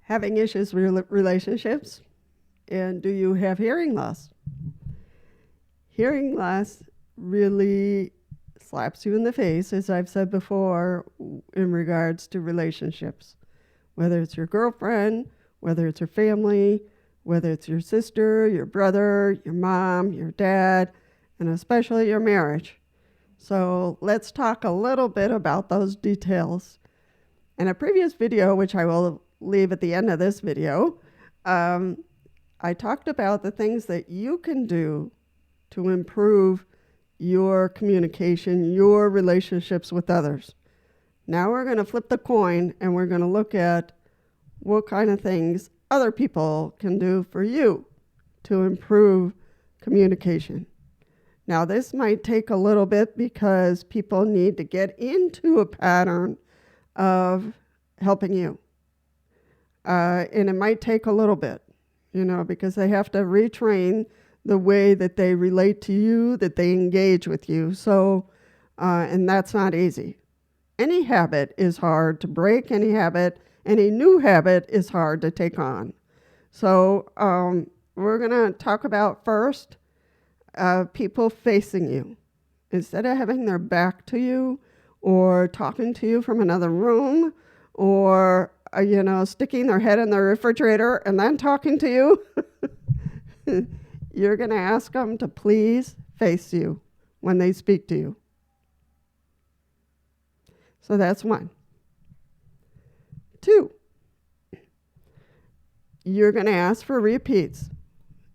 having issues with relationships, and do you have hearing loss? Hearing loss really slaps you in the face, as I've said before, in regards to relationships. Whether it's your girlfriend, whether it's your family, whether it's your sister, your brother, your mom, your dad, and especially your marriage. So let's talk a little bit about those details. In a previous video, which I will leave at the end of this video, I talked about the things that you can do to improve your communication, your relationships with others. Now we're going to flip the coin and we're going to look at what kind of things other people can do for you to improve communication. Now this might take a little bit because people need to get into a pattern of helping you. And it might take a little bit, because they have to retrain the way that they relate to you, that they engage with you. So, and that's not easy. Any habit is hard to break. Any new habit is hard to take on. So we're going to talk about first people facing you. Instead of having their back to you or talking to you from another room or, sticking their head in the refrigerator and then talking to you, you're going to ask them to please face you when they speak to you. So that's one. 2, you're going to ask for repeats.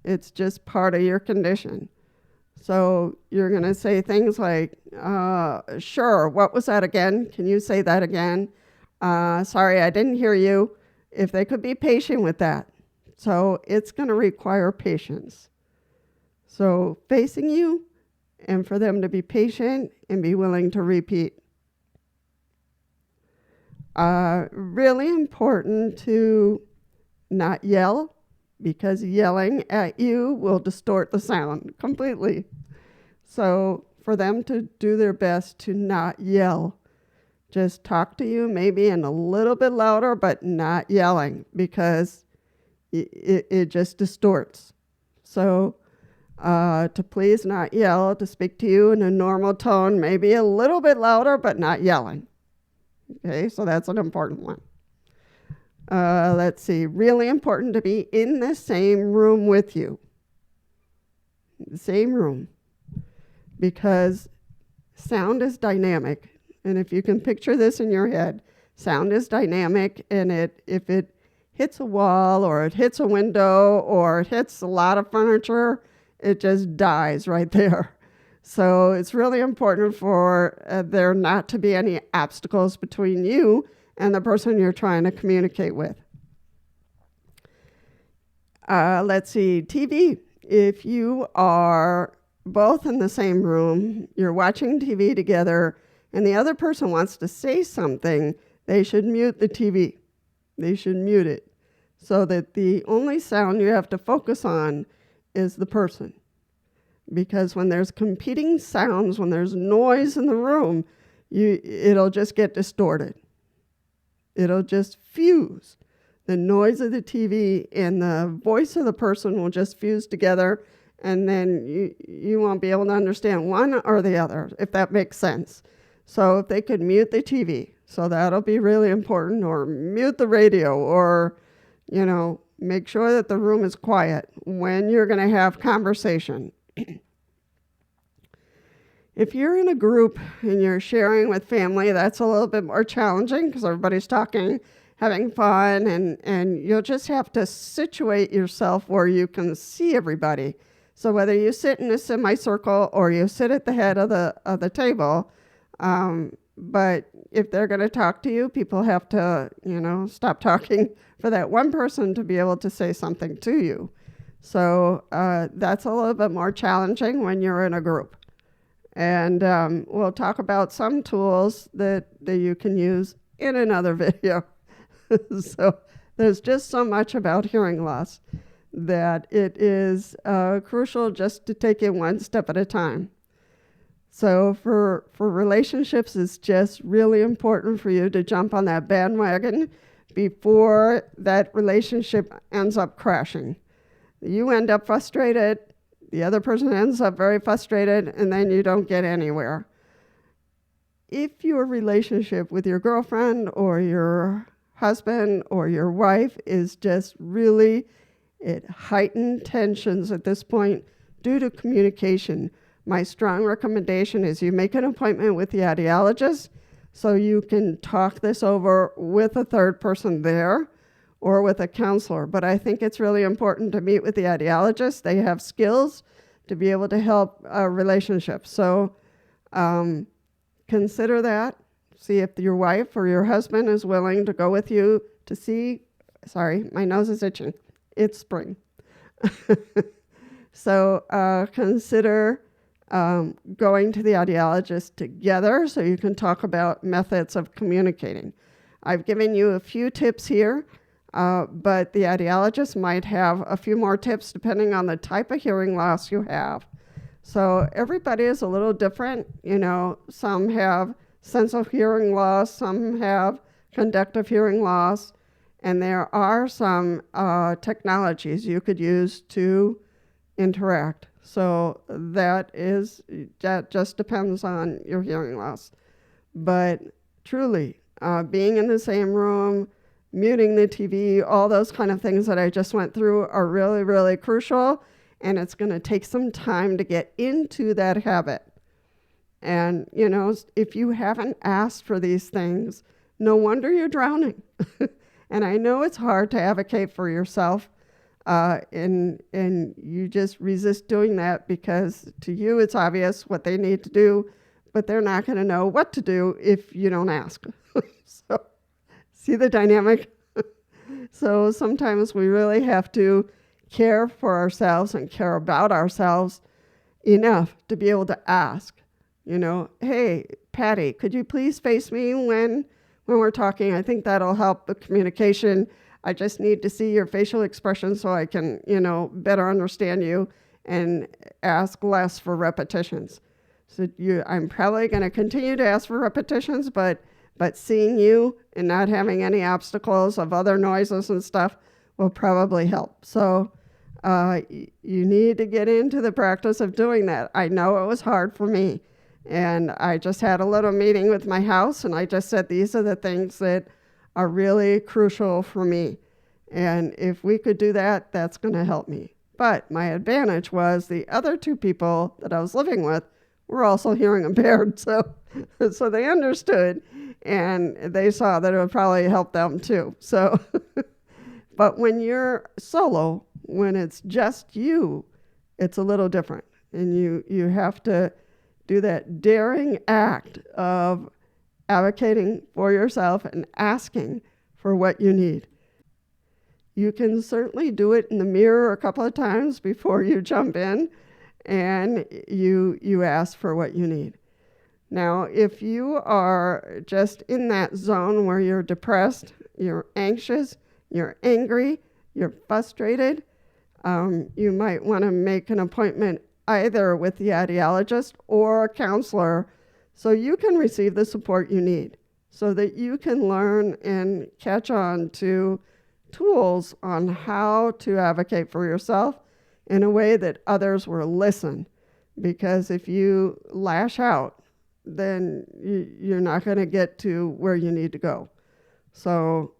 It's just part of your condition. So you're going to say things like, sure, what was that again? Can you say that again? Sorry, I didn't hear you. If they could be patient with that. So it's going to require patience. So facing you and for them to be patient and be willing to repeat. Really important to not yell, because yelling at you will distort the sound completely. So for them to do their best to not yell, just talk to you maybe in a little bit louder, but not yelling, because it just distorts. So to please not yell, to speak to you in a normal tone, maybe a little bit louder, but not yelling. Okay, so that's an important one. Let's see, really important to be in the same room with you. The same room. Because sound is dynamic. And if you can picture this in your head, sound is dynamic, and if it hits a wall or it hits a window or it hits a lot of furniture, it just dies right there. So it's really important for there not to be any obstacles between you and the person you're trying to communicate with. Let's see, TV. If you are both in the same room, you're watching TV together, and the other person wants to say something, they should mute the TV. They should mute it so that the only sound you have to focus on is the person. Because when there's competing sounds, when there's noise in the room, it'll just get distorted. It'll just fuse. The noise of the TV and the voice of the person will just fuse together, and then you won't be able to understand one or the other, if that makes sense. So if they could mute the TV, so that'll be really important, or mute the radio, or, make sure that the room is quiet when you're going to have conversation. If you're in a group and you're sharing with family, that's a little bit more challenging because everybody's talking, having fun, and you'll just have to situate yourself where you can see everybody. So whether you sit in a semicircle or you sit at the head of the table, but if they're going to talk to you, people have to, stop talking for that one person to be able to say something to you. So that's a little bit more challenging when you're in a group. And we'll talk about some tools that you can use in another video. So there's just so much about hearing loss that it is crucial just to take it one step at a time. So for relationships, it's just really important for you to jump on that bandwagon before that relationship ends up crashing. You end up frustrated, the other person ends up very frustrated, and then you don't get anywhere. If your relationship with your girlfriend or your husband or your wife is just really at heightened tensions at this point due to communication, my strong recommendation is you make an appointment with the audiologist so you can talk this over with a third person there or with a counselor. But I think it's really important to meet with the audiologist. They have skills to be able to help relationships. So consider that. See if your wife or your husband is willing to go with you to see. Sorry, my nose is itching. It's spring. So consider going to the audiologist together so you can talk about methods of communicating. I've given you a few tips here, but the audiologist might have a few more tips depending on the type of hearing loss you have. So everybody is a little different. You know, some have sensitive hearing loss, some have conductive hearing loss, and there are some technologies you could use to interact. So that just depends on your hearing loss. But truly, being in the same room, muting the TV, all those kind of things that I just went through are really, really crucial. And it's going to take some time to get into that habit. And, you know, if you haven't asked for these things, no wonder you're drowning. And I know it's hard to advocate for yourself, and you just resist doing that because to you it's obvious what they need to do, but they're not going to know what to do if you don't ask. So, see the dynamic? So sometimes we really have to care for ourselves and care about ourselves enough to be able to ask, you know, hey, Patty, could you please face me when we're talking? I think that'll help the communication. I just need to see your facial expression so I can, you know, better understand you and ask less for repetitions. So I'm probably going to continue to ask for repetitions, but seeing you and not having any obstacles of other noises and stuff will probably help. So you need to get into the practice of doing that. I know it was hard for me. And I just had a little meeting with my house, and I just said, these are the things that are really crucial for me. And if we could do that, that's going to help me. But my advantage was the other two people that I was living with were also hearing impaired. So they understood, and they saw that it would probably help them too. So, but when you're solo, when it's just you, it's a little different. And you have to do that daring act of advocating for yourself and asking for what you need. You can certainly do it in the mirror a couple of times before you jump in and you ask for what you need. Now, if you are just in that zone where you're depressed, you're anxious, you're angry, you're frustrated, you might want to make an appointment either with the audiologist or a counselor so you can receive the support you need, so that you can learn and catch on to tools on how to advocate for yourself in a way that others will listen. Because if you lash out, then you're not going to get to where you need to go. So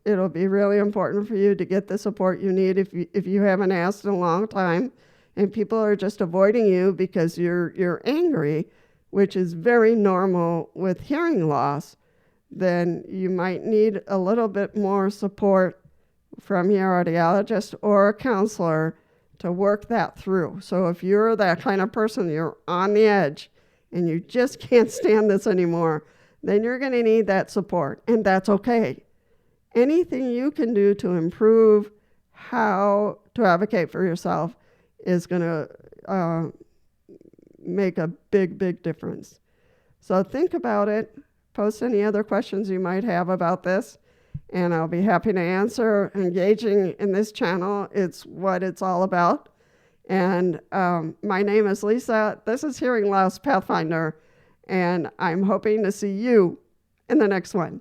it'll be really important for you to get the support you need if you haven't asked in a long time and people are just avoiding you because you're angry, which is very normal with hearing loss, then you might need a little bit more support from your audiologist or a counselor to work that through. So if you're that kind of person, you're on the edge and you just can't stand this anymore, then you're going to need that support, and that's okay. Anything you can do to improve how to advocate for yourself is going to make a big, big difference. So think about it. Post any other questions you might have about this, and I'll be happy to answer. Engaging in this channel, it's what it's all about. And my name is Lisa. This is Hearing Loss Pathfinder, and I'm hoping to see you in the next one.